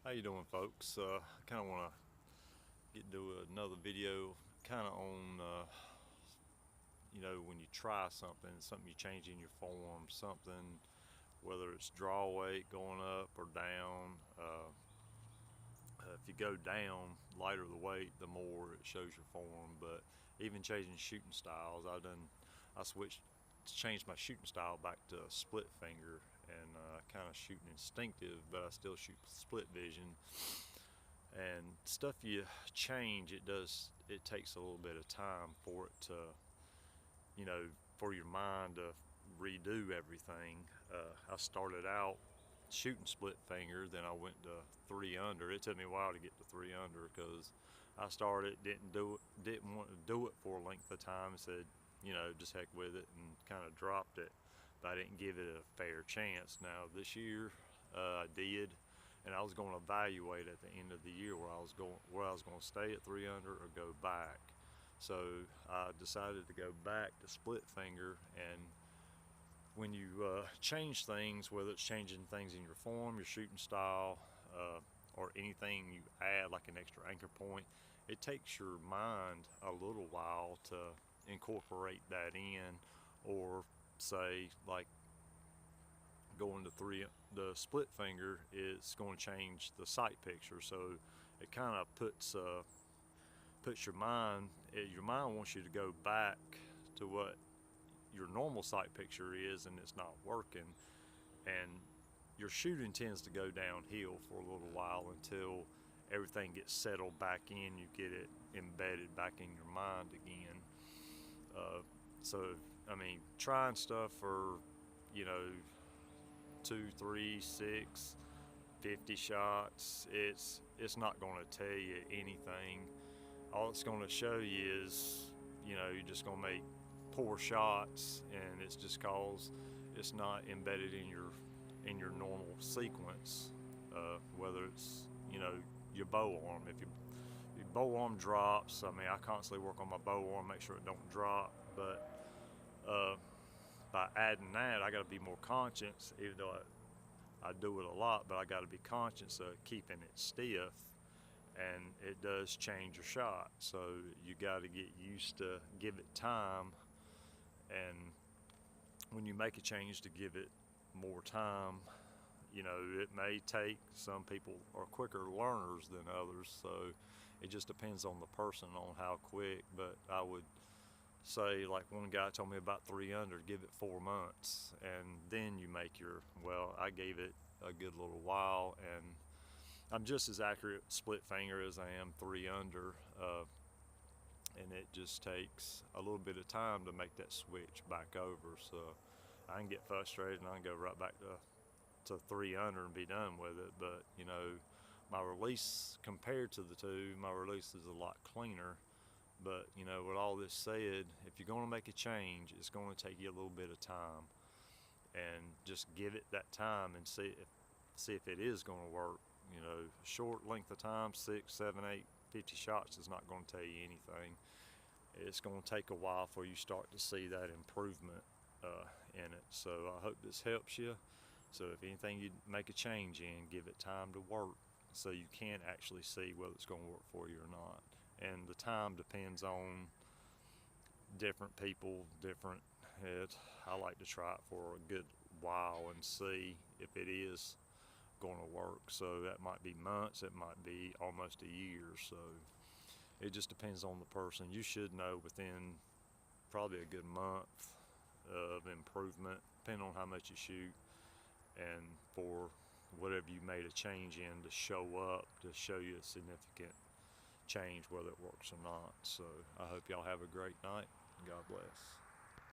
How you doing, folks? I kind of want to get into another video, kind of on, when you try something you change in your form, something, whether it's draw weight going up or down. If you go down, lighter the weight, the more it shows your form. But even changing shooting styles, I changed my shooting style back to split finger and kind of shooting instinctive, but I still shoot split vision. And stuff you change, it takes a little bit of time for it to, for your mind to redo everything. I started out shooting split finger, then I went to 3 under. It took me a while to get to 3 under because I started, didn't want to do it for a length of time, said, just heck with it, and kind of dropped it. But I didn't give it a fair chance. Now this year I did, and I was going to evaluate at the end of the year where I was going to stay at 3 under or go back. So I decided to go back to split finger. And when you change things, whether it's changing things in your form, your shooting style, or anything you add like an extra anchor point, it takes your mind a little while to incorporate that in. Or say like going to the split finger is going to change the sight picture, so it kind of puts your mind wants you to go back to what your normal sight picture is, and it's not working, and your shooting tends to go downhill for a little while until everything gets settled back in, you get it embedded back in your mind again. So I mean, trying stuff for, 2, 3, 6, 50 shots, it's not going to tell you anything. All it's going to show you is, you're just going to make poor shots, and it's just cause it's not embedded in your normal sequence. Whether it's, your bow arm, if your bow arm drops, I mean, I constantly work on my bow arm, make sure it don't drop, but by adding that, I got to be more conscious, even though I do it a lot, but I got to be conscious of keeping it stiff, and it does change your shot. So you got to get used to give it time, and when you make a change to give it more time, it may take, some people are quicker learners than others, so it just depends on the person on how quick. But I would say, like one guy told me about 3 under, give it 4 months, and then you make I gave it a good little while, and I'm just as accurate split finger as I am 3 under, and it just takes a little bit of time to make that switch back over. So I can get frustrated and I can go right back to 3 under and be done with it. But my release, compared to the two, my release is a lot cleaner. But with all this said, if you're going to make a change, it's going to take you a little bit of time, and just give it that time and see if it is going to work. Short length of time, 6, 7, 8, 50 shots is not going to tell you anything. It's going to take a while before you start to see that improvement in it. So I hope this helps you. So if anything you make a change in, give it time to work, so you can actually see whether it's going to work for you or not. And the time depends on different people, I like to try it for a good while and see if it is going to work. So that might be months, it might be almost a year. So it just depends on the person. You should know within probably a good month of improvement, depending on how much you shoot, and for whatever you made a change in to show up, to show you a significant change, whether it works or not. So I hope y'all have a great night. God bless.